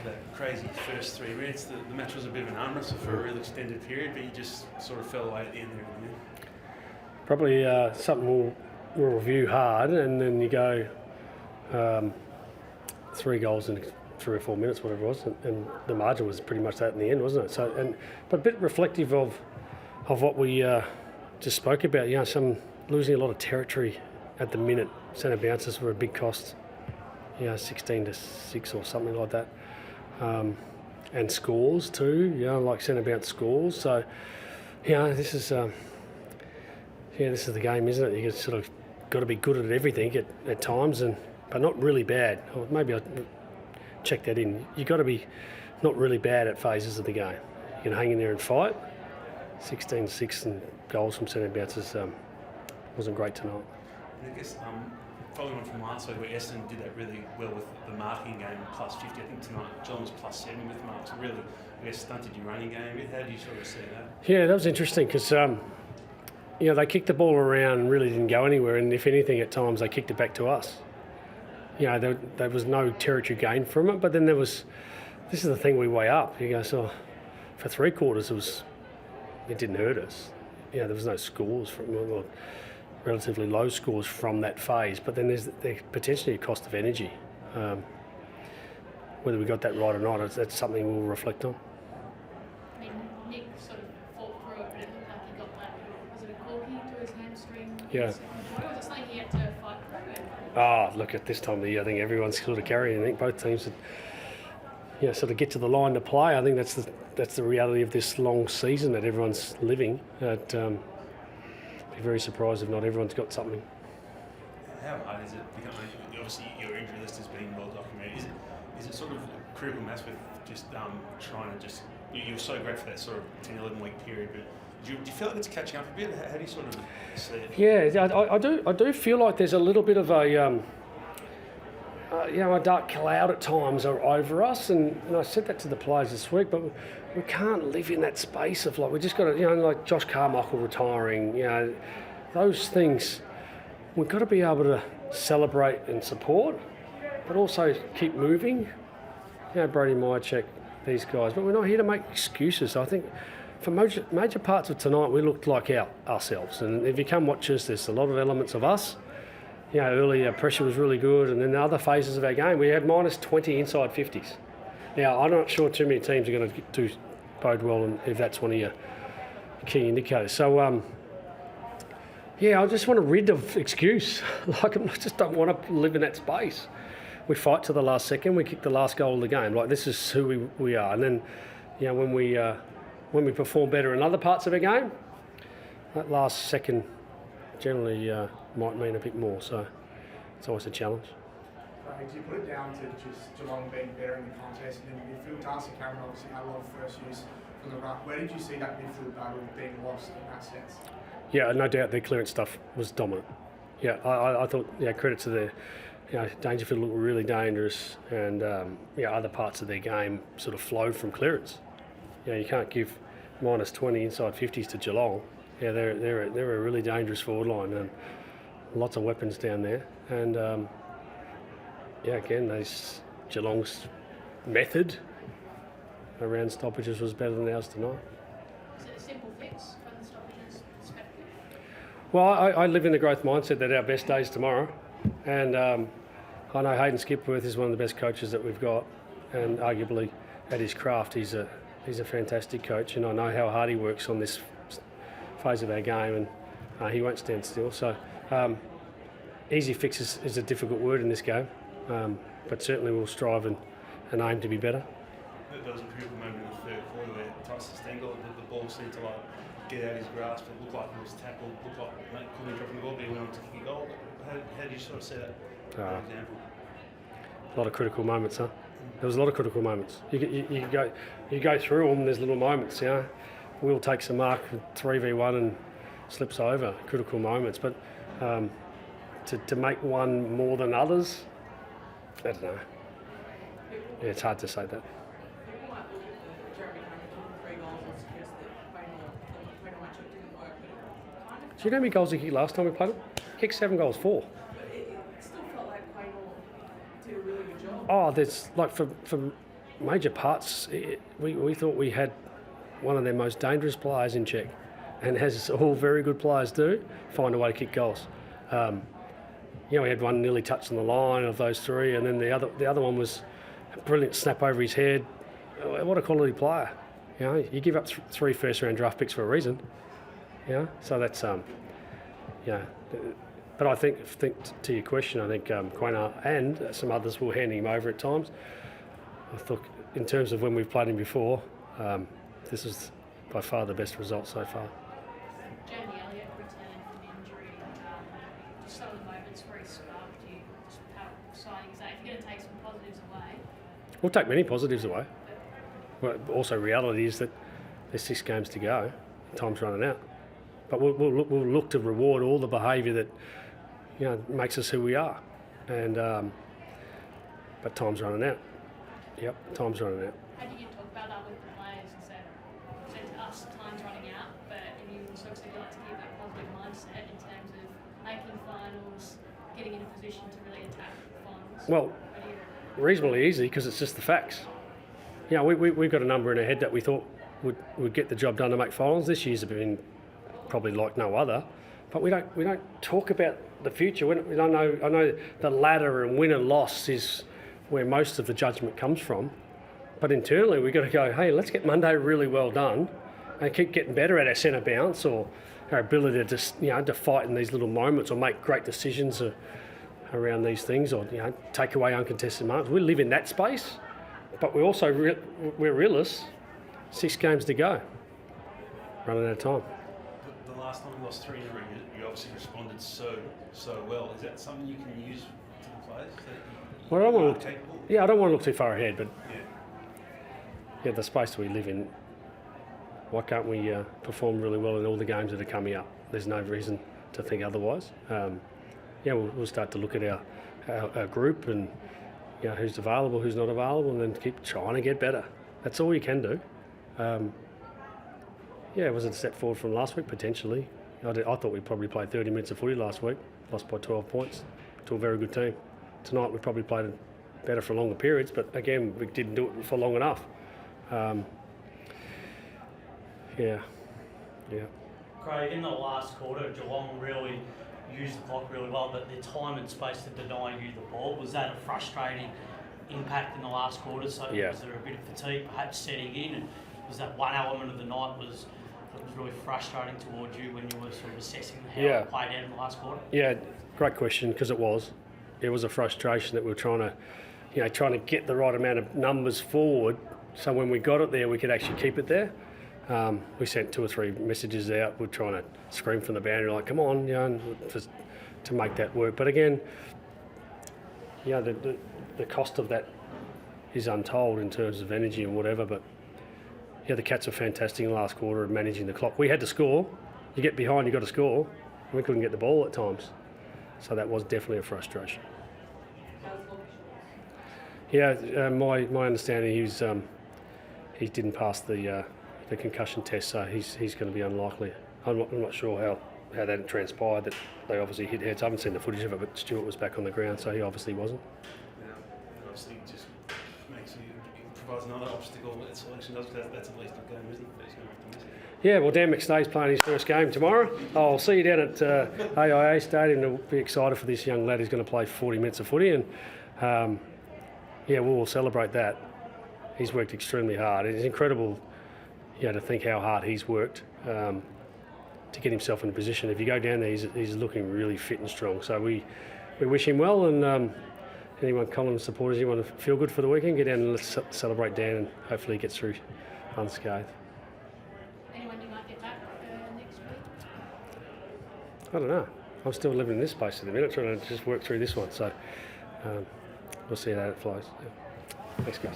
after that crazy first 3 minutes, the match was a bit of an arm wrestle for a real extended period, but you just sort of fell away at the end there. Probably something we'll review hard, and then you go 3 goals in 3 or 4 minutes, whatever it was, and the margin was pretty much that in the end, wasn't it? So, but a bit reflective of what we just spoke about. You know, some losing a lot of territory at the minute. Centre bounces were a big cost. 16-6 or something like that, and scores too. Like centre bounce scores. So, this is the game, isn't it? You sort of got to be good at everything at times, but not really bad. Or maybe I check that in. You got to be not really bad at phases of the game. You can hang in there and fight. 16-6 and goals from centre bounces wasn't great tonight. I guess following on from last week, where Essendon did that really well with the marking game plus 50. I think tonight Geelong was plus 7 with marks. Really, I guess, stunted your running game a bit. How do you sort of see that? Yeah, that was interesting because they kicked the ball around and really didn't go anywhere. And if anything, at times they kicked it back to us. There was no territory gained from it. But then there was. This is the thing we weigh up. You go, so for 3 quarters it didn't hurt us. There was no scores from relatively low scores from that phase, but then there's potentially a cost of energy. Whether we got that right or not, that's something we'll reflect on. I mean, Nick sort of fought through it, but it looked like he got that, was it a corky to his hamstring? Yeah. Was it something he had to fight through? Look, at this time of the year, I think everyone's sort of carrying. I think both teams sort of get to the line to play. I think that's the reality of this long season that everyone's living. Be very surprised if not everyone's got something. How hard is it? Obviously, your injury list has been well documented. Is it sort of critical mass with just trying to just? You were so great for that sort of 10-11 week period, but do you feel like it's catching up a bit? How do you sort of see it? Yeah, I do. I do feel like there's a little bit of a dark cloud at times over us, and I said that to the players this week, but we can't live in that space of we just got to, like Josh Carmichael retiring, those things. We've got to be able to celebrate and support, but also keep moving. Brody Myercheck, these guys, but we're not here to make excuses. I think for major parts of tonight, we looked like ourselves, and if you come watch us, there's a lot of elements of us. Earlier pressure was really good, and then the other phases of our game, we had minus 20 inside 50s. Now, I'm not sure too many teams are going to do bode well, and if that's one of your key indicators. So, I just want to rid of excuse. I just don't want to live in that space. We fight to the last second. We kick the last goal of the game. This is who we are. And then, when we perform better in other parts of our game, that last second generally might mean a bit more. So, it's always a challenge. Do you put it down to just Geelong being better in the contest, and then midfield? Darcy Cameron obviously had a lot of first use from the ruck. Where did you see that midfield battle being lost in that sense? Yeah, no doubt their clearance stuff was dominant. I thought, credit to their, Dangerfield looked really dangerous, and other parts of their game sort of flowed from clearance. You can't give minus 20 inside 50s to Geelong. They're a really dangerous forward line, and lots of weapons down there, and again, Geelong's method around stoppages was better than ours tonight. Is it a simple fix from the stoppages perspective? Well, I live in the growth mindset that our best day is tomorrow, and I know Hayden Skipworth is one of the best coaches that we've got, and arguably at his craft he's a fantastic coach, and I know how hard he works on this phase of our game, and he won't stand still. So easy fix is a difficult word in this game. But certainly we'll strive and aim to be better. There was a critical moment in the third quarter where Tyson Stengel, the ball seemed to get out of his grasp. It looked like it was tackled, looked like Collingwood dropping the ball, but he went on to kick a goal. How do you sort of see that example? A lot of critical moments, huh? There was a lot of critical moments. You go through them, there's little moments, Will takes a mark 3v1 and slips over, critical moments. But to make one more than others, I don't know. It's hard to say that. Do you know how many goals he kicked last time we played him? He kicked 7 goals, 4. It still felt like Quaynor did a really good job. Oh, there's from major parts, we thought we had one of their most dangerous players in check, and as all very good players do, find a way to kick goals. We had one nearly touched on the line of those three, and then the other one was a brilliant snap over his head. What a quality player. You give up 3 first-round draft picks for a reason. So that's But I think to your question, I think Quayna and some others were handing him over at times. I thought in terms of when we've played him before, this is by far the best result so far. Jamie Elliott returned from injury. Just some of the moments where he sparked you. Just how exciting is that? If you're going to take some positives away. We'll take many positives away. Well, also, reality is that there's 6 games to go. Time's running out. But we'll look to reward all the behaviour that makes us who we are. And but time's running out. Yep, time's running out. How do you talk about that with the players? You said to us, time's running out, but if you sort of said you like to keep that positive mindset in terms of making finals, getting in a position to really attack finals. Well, reasonably easy because it's just the facts. We've got a number in our head that we thought would get the job done to make finals. This year's been probably like no other, but we don't talk about the future. We don't know. I know the ladder and win and loss is where most of the judgment comes from, but internally we've got to go, hey, let's get Monday really well done and keep getting better at our centre bounce or our ability to just to fight in these little moments or make great decisions around these things or take away uncontested marks. We live in that space, but we're also we're realists. 6 games to go, running out of time. The last time we lost 3 in a row, you obviously responded so well. Is that something you can use to the players? Well, I don't want to look too far ahead, but the space that we live in, why can't we perform really well in all the games that are coming up? There's no reason to think otherwise. We'll start to look at our group and who's available, who's not available, and then keep trying to get better. That's all you can do. Was it a step forward from last week? Potentially. I thought we probably played 30 minutes of footy last week, lost by 12 points to a very good team. Tonight we probably played better for longer periods, but again, we didn't do it for long enough. Craig, in the last quarter, Geelong really used the clock really well, but their time and space to deny you the ball, was that a frustrating impact in the last quarter? So was there a bit of fatigue perhaps setting in? And was that one element of the night that was really frustrating towards you when you were sort of assessing how it played out in the last quarter? Yeah, great question, because it was a frustration that we were trying to get the right amount of numbers forward so when we got it there we could actually keep it there. We sent 2 or 3 messages out. We're trying to scream from the boundary like, come on, just to make that work. But again, the cost of that is untold in terms of energy and whatever. But the Cats were fantastic in the last quarter of managing the clock. We had to score. You get behind, you got to score. And we couldn't get the ball at times. So that was definitely a frustration. My understanding he didn't pass the concussion test, so he's going to be unlikely. I'm not sure how that transpired. That they obviously hit heads. I haven't seen the footage of it, but Stuart was back on the ground, so he obviously wasn't. Obviously, just provides another obstacle that selection does. That's at least a game, isn't it? Yeah, well, Dan McKays playing his first game tomorrow. I'll see you down at AIA Stadium. I'll be excited for this young lad who's going to play 40 minutes of footy, and we'll celebrate that. He's worked extremely hard. It's incredible, to think how hard he's worked to get himself in a position. If you go down there, he's looking really fit and strong. So we wish him well, and anyone Collingwood supporters, you want to feel good for the weekend, get down and let's celebrate Dan, and hopefully he gets through unscathed. Anyone you might get back next week? I don't know. I'm still living in this space at the minute, trying to just work through this one. So we'll see how it flies. Yeah. Thanks, guys.